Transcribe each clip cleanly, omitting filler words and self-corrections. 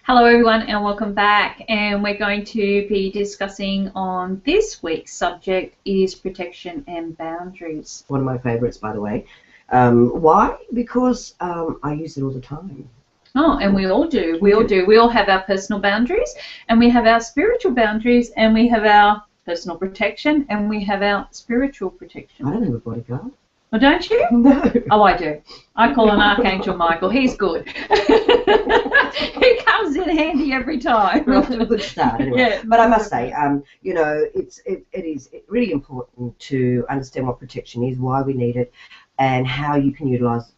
Hello everyone and welcome back, and we're going to be discussing on this week's subject is protection and boundaries. One of my favourites, by the way. Why? Because I use it all the time. Oh, and we all do. We all have our personal boundaries, and we have our spiritual boundaries, and we have our personal protection, and we have our spiritual protection. I don't have a bodyguard. Oh, don't you? No. Oh, I do. I call him Archangel Michael. He's good. He comes in handy every time. We're off to a good start anyway. Yeah. But I must say, you know, it is really important to understand what protection is, why we need it, and how you can utilize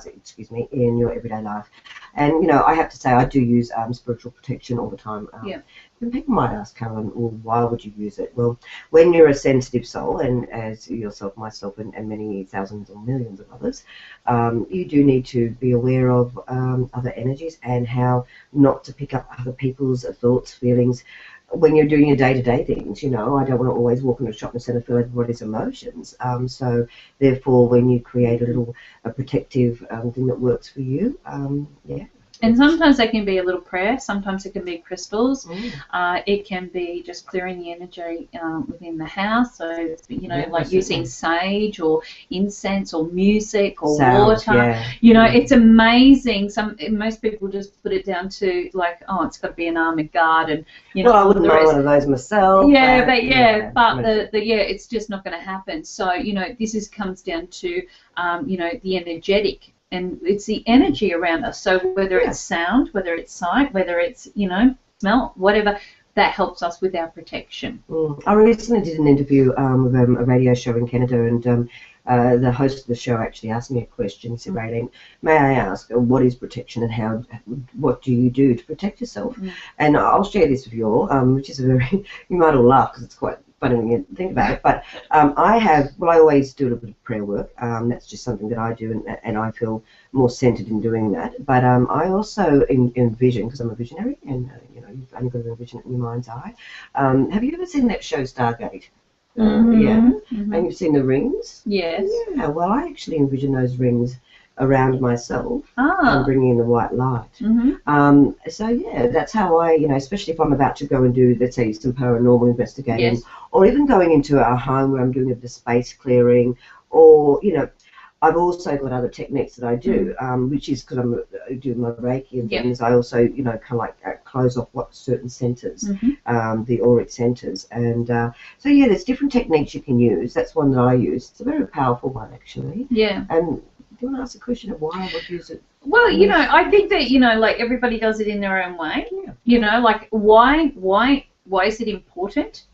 it, in your everyday life. And, you know, I have to say I do use spiritual protection all the time. Yeah. And people might ask, Carolyn, well, why would you use it? Well, when you're a sensitive soul, and as yourself, myself, and many thousands or millions of others, you do need to be aware of other energies and how not to pick up other people's thoughts, feelings, when you're doing your day-to-day things. You know, I don't want to always walk into a shopping centre and feel everybody's emotions. So therefore, when you create a protective thing that works for you, yeah. And sometimes they can be a little prayer, sometimes it can be crystals, it can be just clearing the energy within the house, so, you know, Yeah, like using sage or incense or music or Sounds, water. yeah. You know, it's amazing. Most people just put it down to, like, oh, it's got to be an armoured guard, and, you know. Well, I wouldn't mind one of those myself. Yeah, but it's just not going to happen. So, you know, this comes down to, you know, the energetic. And it's the energy around us. So whether it's sound, whether it's sight, whether it's, you know, smell, whatever, that helps us with our protection. I recently did an interview with a radio show in Canada, and the host of the show actually asked me a question. He said, Rayleen, may I ask, what is protection, and what do you do to protect yourself? And I'll share this with you all, which is you might all laugh because it's quite funny when you think about it, but I always do a little bit of prayer work. That's just something that I do, and I feel more centered in doing that. But I also envision, because I'm a visionary, and you know, you've only got to envision it in your mind's eye. Have you ever seen that show Stargate? Yeah. And you've seen the rings? Yes. Yeah, well, I actually envision those rings around myself and bringing in the white light. So yeah, that's how I, you know, especially if I'm about to go and do, let's say, some paranormal investigating, or even going into a home where I'm doing a bit of space clearing, or, you know, I've also got other techniques that I do, which is because I'm doing my Reiki and things. I also, you know, kind of like close off what certain centers, the auric centers, and so yeah, there's different techniques you can use. That's one that I use. It's a very powerful one, actually. Yeah. And do you want to ask a question of why I would use it? Well, you know, I think that, you know, like, everybody does it in their own way. Yeah. You know, like, why is it important?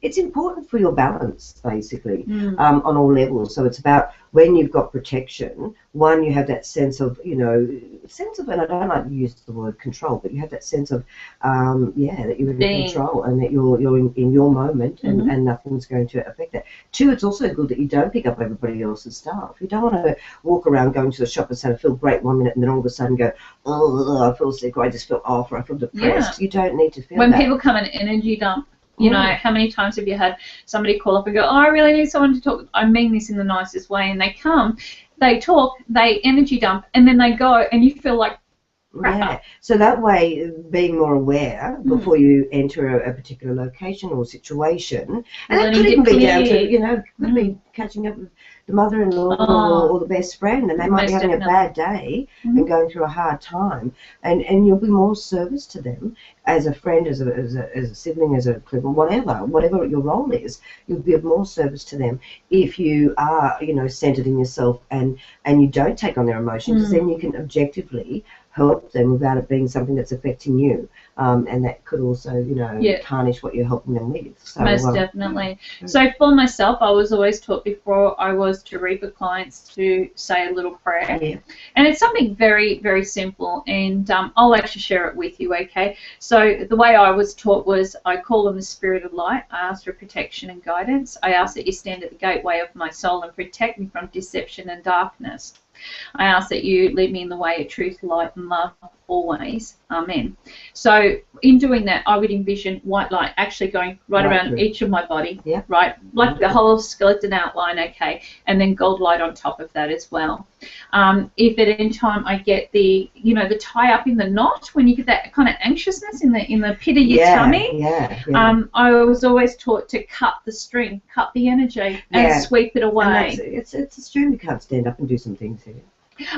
It's important for your balance, basically, on all levels. So it's about when you've got protection, one, you have that sense of, you know, and I don't like to use the word control, but you have that sense of, that you're in control, and that you're in your moment, and nothing's going to affect that. Two, it's also good that you don't pick up everybody else's stuff. You don't want to walk around going to the shopping centre, feel great 1 minute, and then all of a sudden go, oh, I feel sick, or I just feel off, or I feel depressed. You don't need to feel that. When people come and energy dump, you know, how many times have you had somebody call up and go, oh, I really need someone to talk? I mean this in the nicest way. And they come, they talk, they energy dump, and then they go, and you feel like crap. Yeah. So that way, being more aware before you enter a particular location or situation, and that could even be down to, you know, could be catching up with the mother-in-law or the best friend, and they might be having a bad day and going through a hard time, and you'll be more service to them as a friend, as a sibling, as a whatever your role is. You'll be of more service to them if you are, you know, centered in yourself, and you don't take on their emotions, because then you can objectively help them without it being something that's affecting you, and that could also, you know, tarnish what you're helping them with. So, most definitely. So for myself, I was always taught before I was to read with clients to say a little prayer, and it's something very, very simple, and I'll actually share it with you, okay? So the way I was taught was, I call on the Spirit of Light, I ask for protection and guidance, I ask that you stand at the gateway of my soul and protect me from deception and darkness. I ask that you lead me in the way of truth, light, and love. always. Amen. So in doing that, I would envision white light actually going right around through each of my body, yeah. right, like the whole skeleton outline, okay, and then gold light on top of that as well. If at any time I get the, you know, the tie up in the knot, when you get that kind of anxiousness in the pit of your tummy, I was always taught to cut the string, cut the energy, and sweep it away. And it's a shame you can't stand up and do some things here.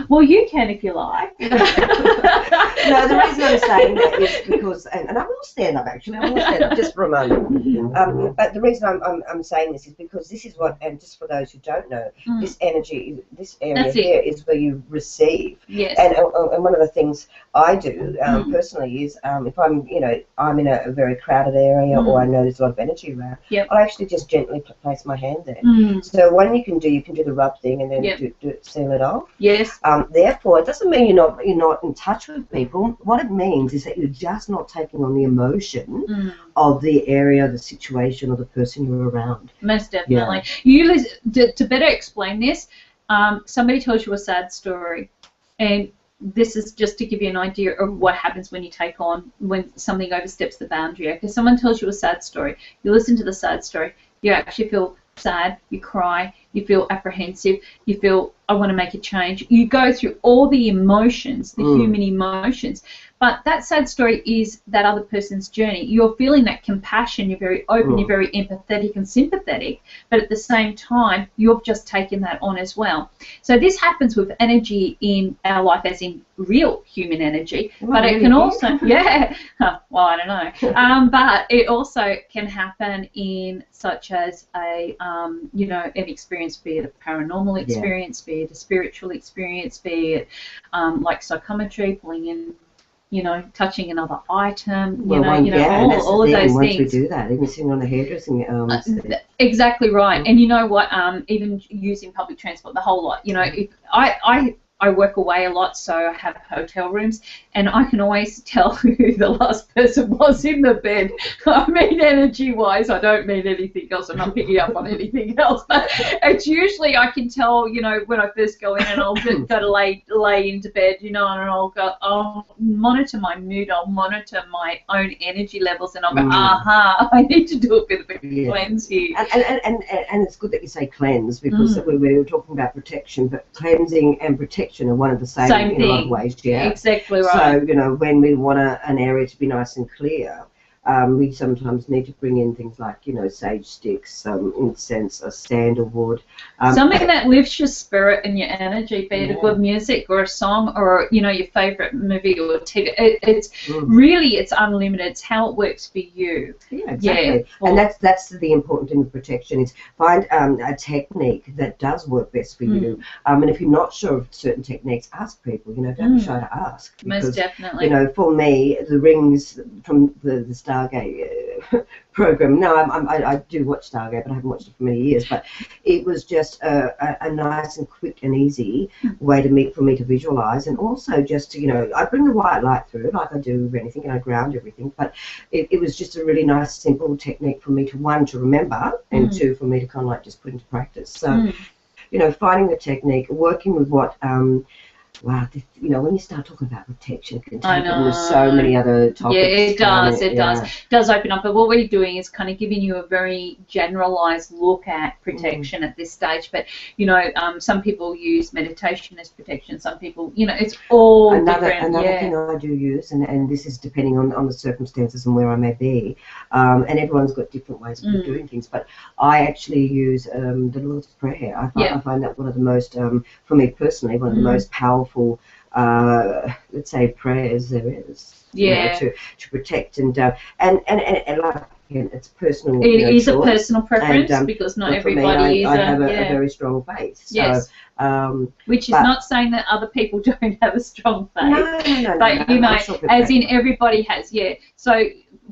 Well, you can if you like. No, the reason I'm saying that is because, and I will stand up actually, I will stand up just for a moment. But the reason I'm saying this is because this is what, and just for those who don't know, this energy, this area here is where you receive. Yes. And one of the things I do personally is if I'm, you know, I'm in a very crowded area or I know there's a lot of energy around, I'll actually just gently place my hand there. So what you can do the rub thing and then seal it off. Yes. Therefore, it doesn't mean you're not in touch with people. What it means is that you're just not taking on the emotion of the area, the situation, or the person you're around. Most definitely. You to better explain this, somebody tells you a sad story, and this is just to give you an idea of what happens when you take on, when something oversteps the boundary. Okay, someone tells you a sad story. You listen to the sad story. You actually feel sad, you cry, you feel apprehensive, you feel, I want to make a change. You go through all the emotions, the human emotions, but that sad story is that other person's journey. You're feeling that compassion, you're very open, you're very empathetic and sympathetic, but at the same time, you've just taken that on as well. So this happens with energy in our life, as in real human energy, but it can also, well, I don't know, but it also can happen in such as a, you know, an experience, be it a paranormal experience, be it a spiritual experience, be it like psychometry, pulling in, you know, touching another item, all of those once things. We do that, even sitting on the hairdressing exactly right. And you know what, even using public transport, the whole lot, you know, if I work away a lot, so I have hotel rooms, and I can always tell who the last person was in the bed. I mean, energy-wise, I don't mean anything else. I'm not picking up on anything else, but it's usually I can tell, you know, when I first go in and I'll go to lay into bed, you know, and I'll monitor my mood, I'll monitor my own energy levels, and I'll go, I need to do a bit of a cleanse here. And it's good that you say cleanse, because we were talking about protection, but cleansing and protection are one of the same in a lot of ways. Exactly right. So, you know, when we want an area to be nice and clear, we sometimes need to bring in things like, you know, sage sticks, incense, sandalwood. Something that lifts your spirit and your energy, be it a good music or a song or, you know, your favourite movie or TV. It's really, it's unlimited. It's how it works for you. Yeah, exactly. And that's the important thing with protection, is find a technique that does work best for you. And if you're not sure of certain techniques, ask people. You know, don't be shy to ask. Because, most definitely. You know, for me, the rings from the Stargate program. No, I do watch Stargate, but I haven't watched it for many years. But it was just a nice and quick and easy way for me to visualize, and also just to, you know, I bring the white light through like I do with anything, and I ground everything. But it was just a really nice, simple technique for me to, one, to remember, and two, for me to kind of like just put into practice. So, you know, finding the technique, working with what. Wow, you know, when you start talking about protection, it can take on so many other topics. Yeah, it does. It does open up. But what we're doing is kind of giving you a very generalised look at protection at this stage. But, you know, some people use meditation as protection. Some people, you know, it's all different. Another thing I do use, and this is depending on the circumstances and where I may be, and everyone's got different ways of doing things, but I actually use the Lord's Prayer. I find that one of the most, for me personally, one of the most powerful, let's say, prayers there is. You know, to protect and like, again, it's personal. It is a personal preference, because not everybody is. I have a very strong faith. So, which is not saying that other people don't have a strong faith. No. But you know, as in everybody has. So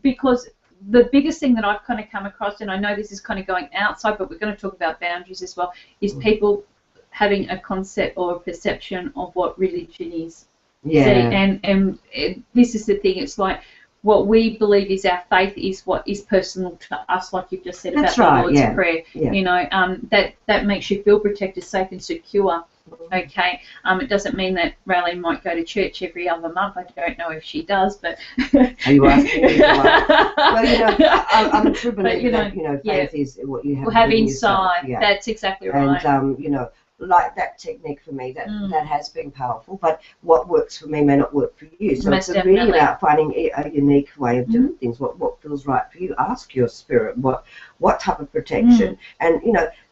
because the biggest thing that I've kind of come across, and I know this is kind of going outside, but we're going to talk about boundaries as well, is people having a concept or a perception of what religion is. Yeah. See, and this is the thing. It's like what we believe is our faith is what is personal to us, like you've just said about the Lord's Prayer. Yeah. You know, that makes you feel protected, safe, and secure. Okay, it doesn't mean that Rayleen might go to church every other month. I don't know if she does, but are you asking me? Well, I'm a true believer that faith is what you have inside. Yourself, That's exactly right. And like that technique for me, that has been powerful. But what works for me may not work for you. So Most it's really about finding a unique way of doing things. What feels right for you? Ask your spirit what type of protection. And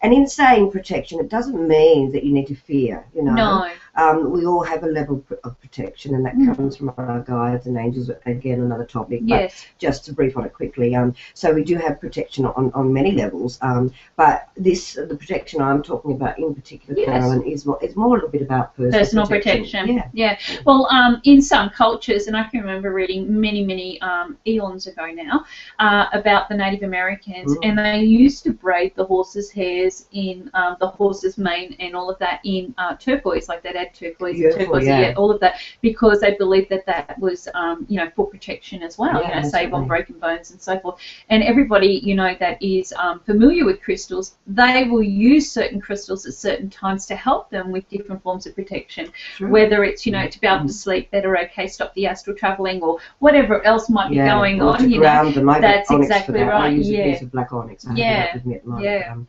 and in saying protection, it doesn't mean that you need to fear. No. We all have a level of protection, and that comes from our guides and angels. Again, another topic. Yes. But just to brief on it quickly, so we do have protection on many levels. But the protection I'm talking about in particular, Carolyn, is more a little bit about personal protection. Yeah. Well, in some cultures, and I can remember reading many eons ago now about the Native Americans, and they used to braid the horses' hairs in the horse's mane and all of that in turquoise, like they'd add turquoise, all of that, because they believed that was for protection as well, save on broken bones and so forth. And everybody that is familiar with crystals, they will use certain crystals at certain times to help them with different forms of protection, whether it's to be able to sleep better, stop the astral traveling, or whatever else might be going on. Ground them. That's exactly right. I use a piece of black onyx. I have it with me at the moment.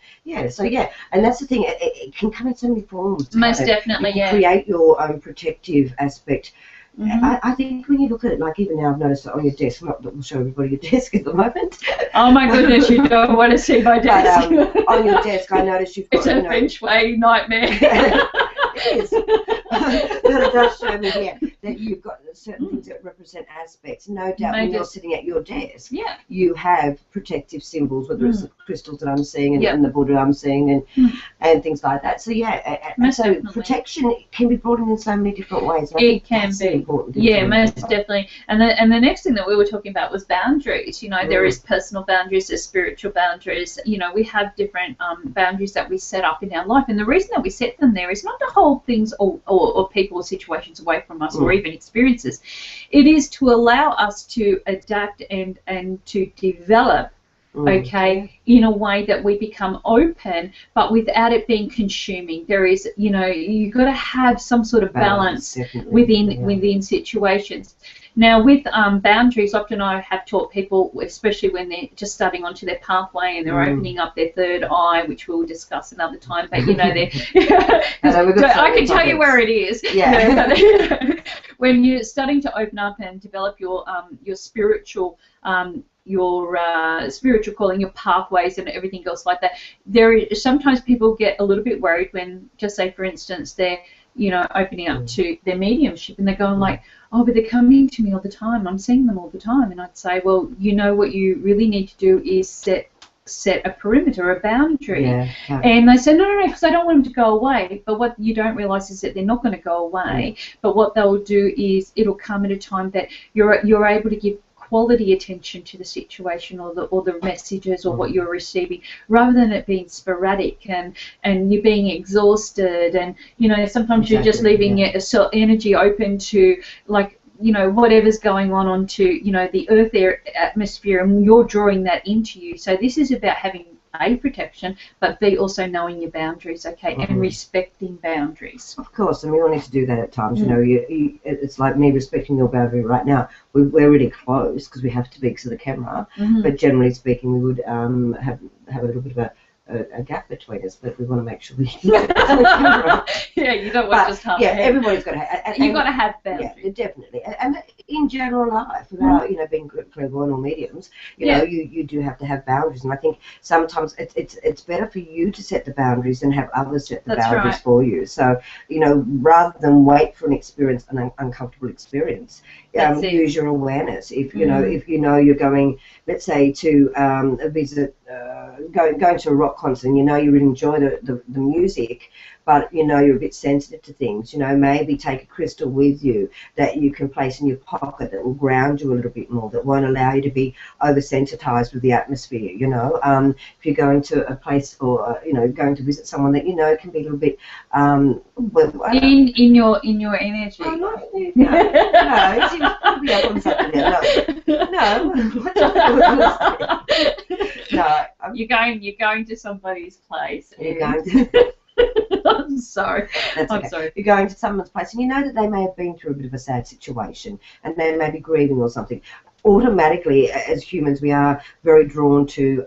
So and that's the thing. It can come in so many forms. Most definitely, you can create your own protective aspect. I think when you look at it, like even now I've noticed that on your desk, not that we'll show everybody your desk at the moment. Oh my goodness, you don't want to see my desk. But, on your desk, I noticed you've got... It's a feng shui nightmare. It is. But it does show me that you've got certain things that represent aspects. No doubt when you're sitting at your desk, you have protective symbols, whether it's the crystals that I'm seeing and the Buddha I'm seeing and things like that. So protection can be brought in so many different ways. It can be. Most definitely. And the next thing that we were talking about was boundaries. There is personal boundaries, there's spiritual boundaries. We have different boundaries that we set up in our life, and the reason that we set them there is not to hold things or people or situations away from us or even experiences. It is to allow us to adapt and to develop in a way that we become open, but without it being consuming. There is, you've got to have some sort of balance within situations. Now, with boundaries, often I have taught people, especially when they're just starting onto their pathway and they're opening up their third eye, which we'll discuss another time, but they're I can tell you where it is. When you're starting to open up and develop your spiritual spiritual calling, your pathways and everything else like that, sometimes people get a little bit worried when, just say for instance, they're opening up to their mediumship and they're going like, oh, but they're coming to me all the time, I'm seeing them all the time. And I'd say, well, what you really need to do is set a perimeter, a boundary. And they say, no, because I don't want them to go away. But what you don't realise is that they're not going to go away. But what they'll do is it'll come at a time that you're able to give quality attention to the situation or the messages or what you're receiving, rather than it being sporadic and you being exhausted and sometimes you're just leaving your energy open to whatever's going on onto the earth atmosphere, and you're drawing that into you. So this is about having A, protection, but B, also knowing your boundaries, and respecting boundaries. Of course, and we all need to do that at times. It's like me respecting your boundary right now. We're really close because we have to be because of the camera, but generally speaking, we would have a little bit of a gap between us, but we want to make sure we get the camera. You don't want just half. Everybody's got to have. You've got to have boundaries. Yeah, definitely. And in general life, without being clairvoyant or mediums, you do have to have boundaries. And I think sometimes it's better for you to set the boundaries than have others set the boundaries for you. So rather than wait for an uncomfortable experience, use your awareness. If you're going, let's say, to a visit, going to a rock concert, and you really enjoy the music, but you're a bit sensitive to things, maybe take a crystal with you that you can place in your pocket that will ground you a little bit more, that won't allow you to be oversensitized with the atmosphere. If you're going to a place or going to visit someone that can be a little bit in your energy. Oh, no, it's be up on something No, you're going to somebody's place. You're going to I'm sorry. That's okay. I'm sorry. You're going to someone's place and you know that they may have been through a bit of a sad situation and they may be grieving or something. Automatically, as humans, we are very drawn to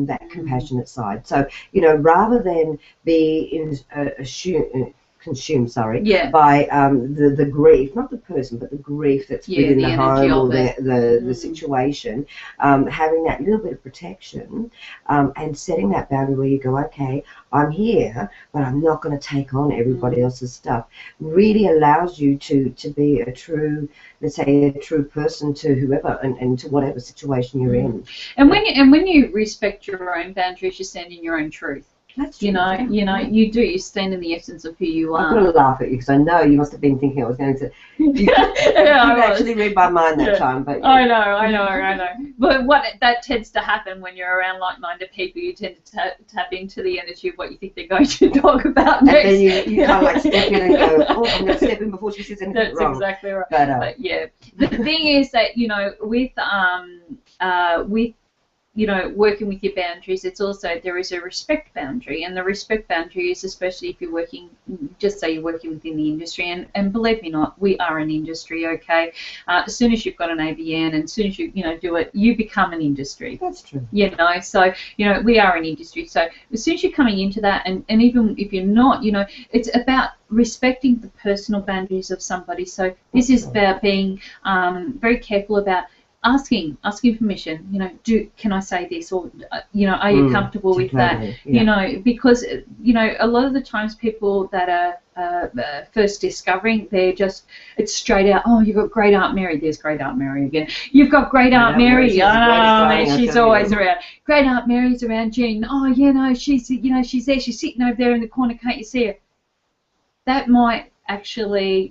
that compassionate side. So, you know, rather than be consumed by the grief, not the person, but the grief that's within the home or the situation, having that little bit of protection and setting that boundary where you go, okay, I'm here, but I'm not going to take on everybody else's stuff, really allows you to be a true, let's say, a true person to whoever and to whatever situation you're in. And when you respect your own boundaries, you stand in your own truth. That's true. You do. You stand in the essence of who you are. I'm going to laugh at you because I know you must have been thinking I was going to. You actually read my mind that time, but I know. But what that tends to happen when you're around like-minded people, you tend to tap into the energy of what you think they're going to talk about next. And then you kind of like step in and go, oh, I'm going to step in before she says anything wrong. That's exactly right. But yeah, the thing is that with working with your boundaries, it's also, there is a respect boundary, and the respect boundary is especially if you're working, just say you're working within the industry, and believe me not, we are an industry, okay? As soon as you've got an ABN, and as soon as you do it, you become an industry. That's true. So, we are an industry, so as soon as you're coming into that, and even if you're not, it's about respecting the personal boundaries of somebody. So this is about being very careful about asking permission. Can I say this, or are you comfortable with that? Yeah. Because a lot of the times people that are first discovering, it's straight out, oh, you've got great Aunt Mary. There's great Aunt Mary again. You've got great Aunt Mary. She's always around. Great Aunt Mary's around, Jean. Oh yeah, no, she's there. She's sitting over there in the corner. Can't you see her? That might actually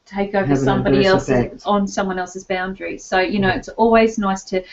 take over somebody else's on someone else's boundaries. So it's always nice to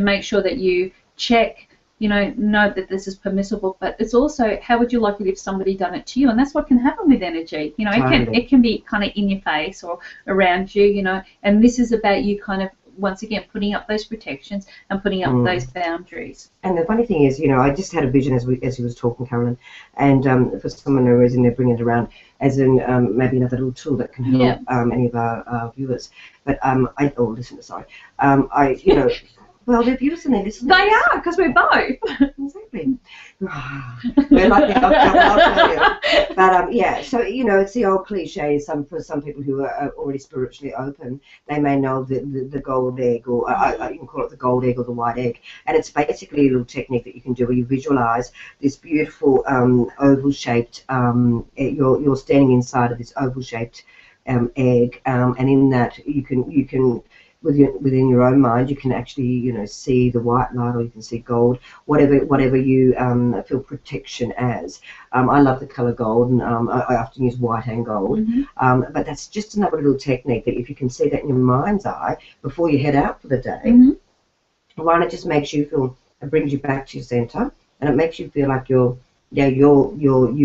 make sure that you check, know that this is permissible, but it's also, how would you like it if somebody done it to you? And that's what can happen with energy. It can be kind of in your face or around you, and this is about you kind of, once again, putting up those protections and putting up those boundaries. And the funny thing is, I just had a vision as he was talking, Carolyn, and for some unknown reason they're bringing it around as in maybe another little tool that can help any of our viewers. But well, they're viewers and they're listeners. They are, because we're both. Exactly. We're like the odd couple, I'll tell you. But so it's the old cliche. For some people who are already spiritually open, they may know the gold egg, or you can call it the gold egg or the white egg. And it's basically a little technique that you can do where you visualize this beautiful oval-shaped. You're standing inside of this oval-shaped egg, and in that you can. Within your own mind, you can actually, see the white light, or you can see gold, whatever you feel protection as. I love the color gold, and I often use white and gold. But that's just another little technique that if you can see that in your mind's eye before you head out for the day, one, it just makes you feel, it brings you back to your center, and it makes you feel like you've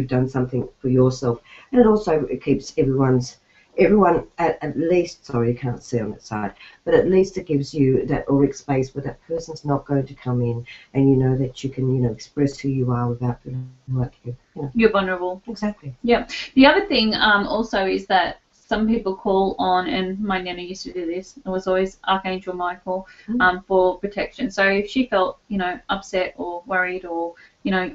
done something for yourself, and it keeps everyone at least, sorry, you can't see on that side, but at least it gives you that auric space where that person's not going to come in, and that you can, express who you are without feeling like you're vulnerable. Exactly. Yeah. The other thing also is that some people call on, and my nana used to do this, it was always Archangel Michael for protection. So if she felt, upset or worried or,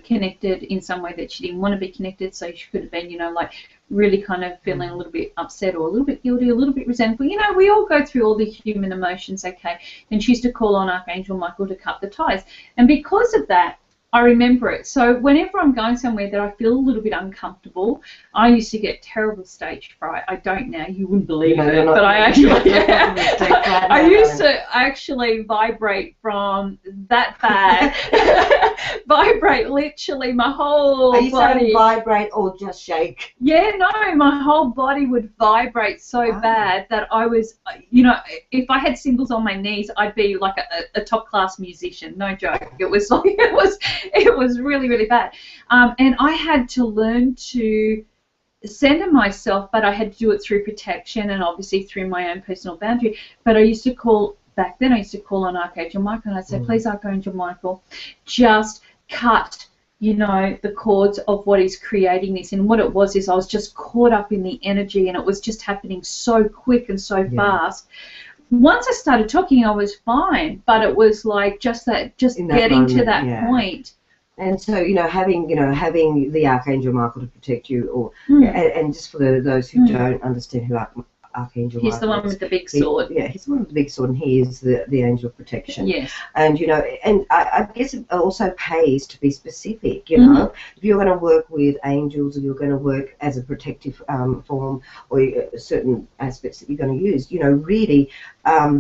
connected in some way that she didn't want to be connected, so she could have been, like really kind of feeling a little bit upset or a little bit guilty, a little bit resentful. We all go through all the human emotions, okay? And she used to call on Archangel Michael to cut the ties. And because of that, I remember it. So whenever I'm going somewhere that I feel a little bit uncomfortable, I used to get terrible stage fright. I don't now. You wouldn't believe it, but I actually, I used to actually vibrate from that bad. Vibrate literally my whole body. Are you saying vibrate or just shake? Yeah, no, my whole body would vibrate so bad that I was, if I had cymbals on my knees, I'd be like a top class musician. No joke. It was like it was really, really bad. And I had to learn to center myself, but I had to do it through protection and obviously through my own personal boundary. But I used to call, back then I used to call on Archangel Michael, and I'd say, please, Archangel Michael, just cut you know, the chords of what is creating this. And what it was is I was just caught up in the energy, and it was just happening so quick and so fast. Once I started talking, I was fine, but it was like just getting moment, to that point. And so, you know, having the Archangel Michael to protect you, or and just for those who don't understand who Archangel Michael is. He's the one with the big sword. He's the one with the big sword, and he is the angel of protection. Yes. And, you know, and I guess it also pays to be specific, you know. If you're going to work with angels, or you're going to work as a protective form, or certain aspects that you're going to use, you know, really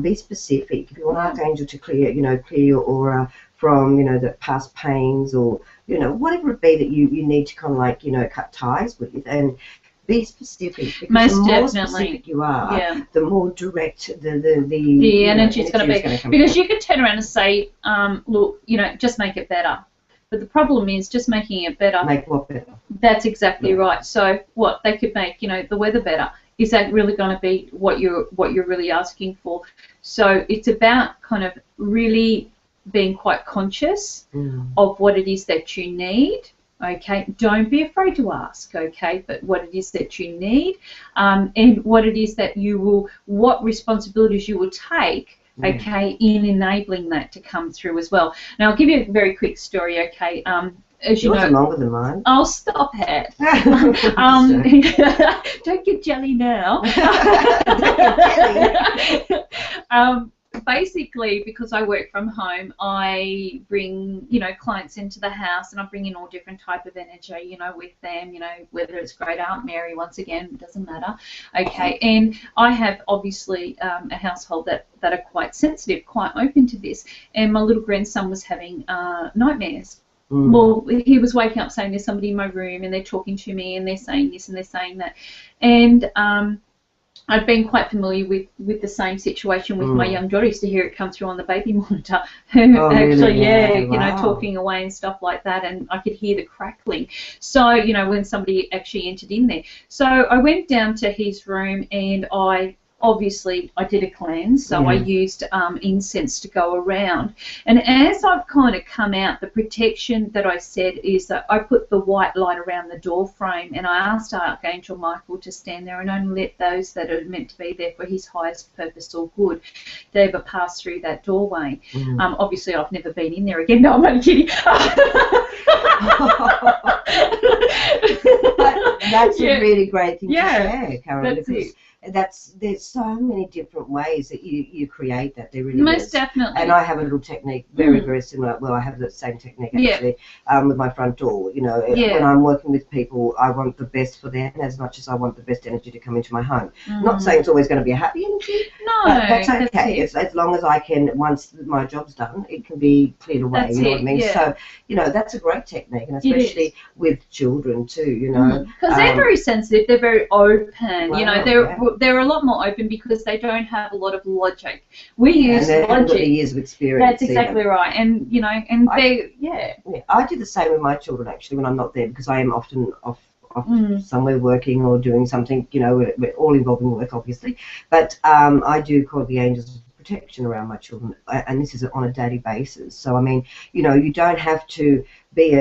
be specific. If you want Archangel to clear your aura from, you know, the past pains, or, you know, whatever it be that you need to kind of like, you know, cut ties with, and be specific, because most the more definitely specific you are, the more direct the energy is going to be. Because you could turn around and say, look, you know, just make it better. But the problem is just making it better. Make what better? That's exactly right. So what they could make, you know, the weather better. Is that really going to be what you're really asking for? So it's about kind of really being quite conscious of what it is that you need. Okay, don't be afraid to ask, okay, but what it is that you need, and what it is that what responsibilities you will take, okay, in enabling that to come through as well. Now, I'll give you a very quick story, okay. As you know, longer than mine. Oh, stop it. Don't get jelly now. Basically, because I work from home, I bring, you know, clients into the house, and I bring in all different type of energy, you know, with them, you know, whether it's Great Aunt Mary, once again, it doesn't matter, okay. And I have obviously a household that are quite sensitive, quite open to this, and my little grandson was having nightmares. Well, he was waking up saying there's somebody in my room, and they're talking to me, and they're saying this and they're saying that, and I'd been quite familiar with the same situation with my young daughter. I used to hear it come through on the baby monitor. Actually, really? You know, talking away and stuff like that, and I could hear the crackling. So, you know, when somebody actually entered in there. So I went down to his room, and I did a cleanse, so I used incense to go around. And as I've kind of come out, the protection that I said is that I put the white light around the door frame, and I asked Archangel Michael to stand there and only let those that are meant to be there for his highest purpose or good to ever pass through that doorway. Obviously, I've never been in there again. No, I'm only kidding. But that's a really great thing to share, Carolyn. That's it. There's so many different ways that you create that. There really Most is. Definitely. And I have a little technique very similar. Well, I have the same technique actually with my front door. You know, when I'm working with people, I want the best for them as much as I want the best energy to come into my home. Not saying it's always going to be a happy energy. No, but that's okay. As long as I can, once my job's done, it can be cleared away. That's you know what I mean? Yeah. So, you know, that's a great technique, and especially with children too. You know, because they're very sensitive. They're very open. You know, they're a lot more open because they don't have a lot of logic. We use logic. Years of experience. That's exactly right. And you know, and I do the same with my children actually when I'm not there, because I am often off somewhere working or doing something. You know, we're all involving work obviously, but I do call the angels of protection around my children, and this is on a daily basis. So I mean, you know, you don't have to be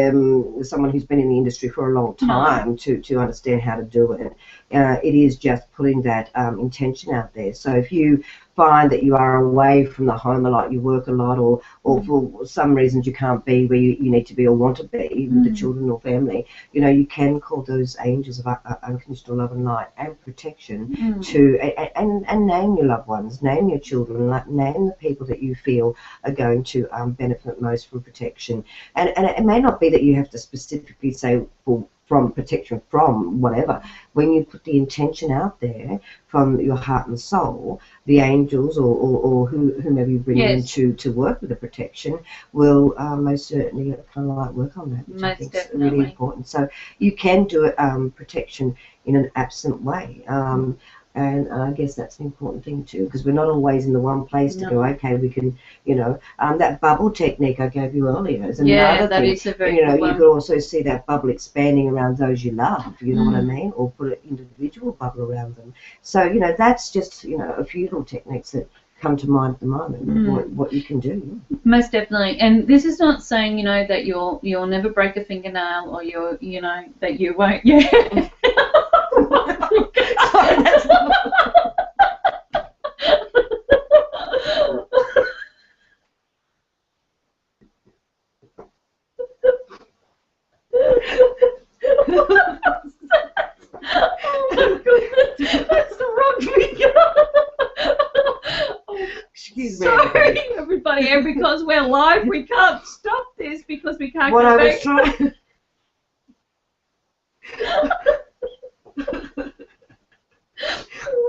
someone who's been in the industry for a long time to understand how to do it. It is just putting that intention out there. So if you find that you are away from the home a lot, you work a lot, or for some reasons you can't be where you need to be or want to be with the children or family, you know, you can call those angels of unconditional love and light and protection to and name your loved ones, name your children, name the people that you feel are going to benefit most from protection. And it may not be that you have to specifically say from protection from whatever. When you put the intention out there from your heart and soul, the angels or whomever you bring in to work with the protection will most certainly kind of like work on that, which I think is really important. So you can do it, protection in an absent way. And I guess that's an important thing too, because we're not always in the one place to go, okay, we can, you know, that bubble technique I gave you earlier is another thing. Is a very you know, good one. You could also see that bubble expanding around those you love, you know what I mean, or put an individual bubble around them. So, you know, that's just, you know, a few little techniques that come to mind at the moment, what you can do. Most definitely. And this is not saying, you know, that you'll never break a fingernail, or you know, that you won't. Yeah. Sorry, that's not... Oh my goodness, that's the wrong finger. Excuse me. Sorry, everybody, and because we're live, we can't stop this because we can't What get I back. was trying...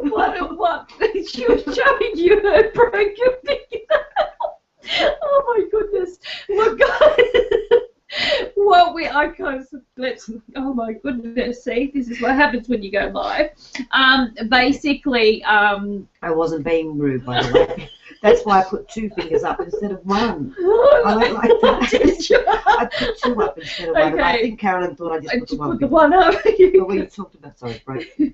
What? She was showing you her broken finger. Oh my goodness. Look, guys. Well, oh my goodness, see, this is what happens when you go live. Basically, I wasn't being rude, by the way. That's why I put 2 fingers up instead of 1. I don't like that. Did you? I put 2 up instead of 1. Okay. I think Carolyn thought I just put the 1 put the finger. 1 up. But we talked about, sorry,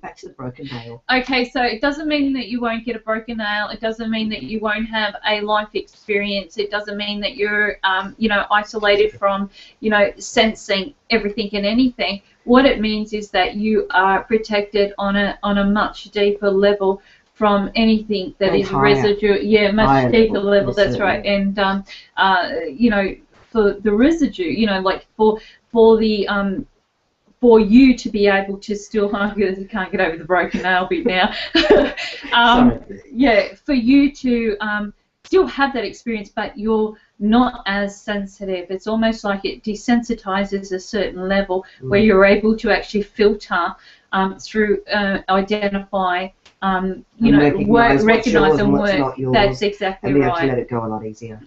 back to the broken nail. Okay, so it doesn't mean that you won't get a broken nail. It doesn't mean that you won't have a life experience. It doesn't mean that you're, you know, isolated from, you know, sensing everything and anything. What it means is that you are protected on a much deeper level from anything that is residue. Yeah, much deeper level. That's right. And you know, for the residue, you know, like for the for you to be able to still, I can't get over the broken nail bit now. Yeah, for you to still have that experience, but you're not as sensitive. It's almost like it desensitizes a certain level where you're able to actually filter through, identify, you know, recognize and work. That's exactly and be right. able to let it go a lot easier.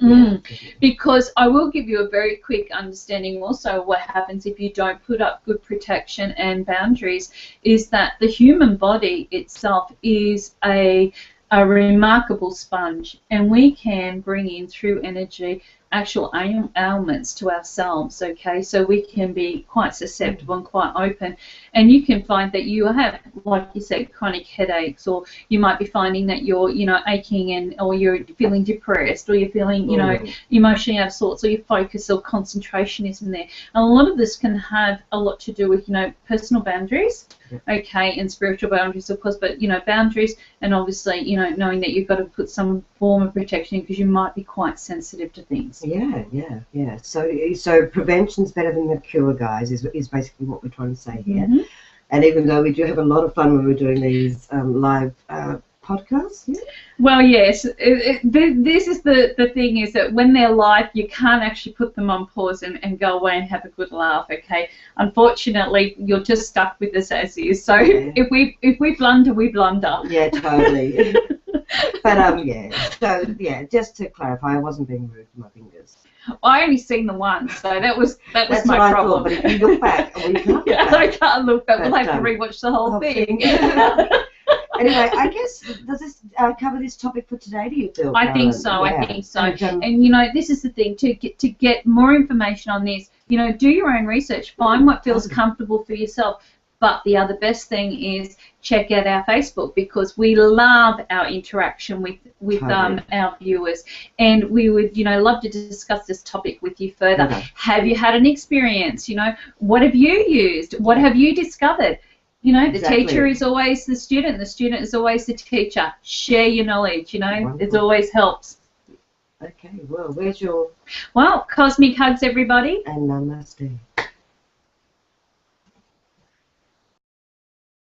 Because I will give you a very quick understanding also of what happens if you don't put up good protection and boundaries, is that the human body itself is a remarkable sponge, and we can bring in through energy actual ailments to ourselves, okay? So we can be quite susceptible and quite open, and you can find that you have, like you said, chronic headaches, or you might be finding that you're, you know, aching, and or you're feeling depressed, or you're feeling, you know, emotionally out of sorts, or your focus or concentration isn't there. And a lot of this can have a lot to do with, you know, personal boundaries, okay, and spiritual boundaries, of course, but, you know, boundaries, and obviously, you know, knowing that you've got to put some form of protection because you might be quite sensitive to things. Yeah. So prevention's better than the cure, guys, is basically what we're trying to say here. And even though we do have a lot of fun when we're doing these live podcasts. Well, yes. This is the thing, is that when they're live, you can't actually put them on pause and go away and have a good laugh, okay? Unfortunately, you're just stuck with us as is. So if we blunder, we blunder. Yeah, totally. But so just to clarify, I wasn't being rude with my fingers. I only seen the one, so that was That's my problem. But if you look back, well, you can't look back. I can't look back. We'll have to rewatch the whole thing. Anyway, I guess, does this cover this topic for today, do you feel, Carolyn? I think so. I think so. And you know, this is the thing, to get more information on this, you know, do your own research, find what feels comfortable for yourself. But the other best thing is check out our Facebook, because we love our interaction with our viewers, and we would, you know, love to discuss this topic with you further. Have you had an experience? You know, what have you used? What have you discovered? You know, the teacher is always the student is always the teacher. Share your knowledge, you know, it always helps. Okay, well, where's your... Well, cosmic hugs, everybody. And namaste.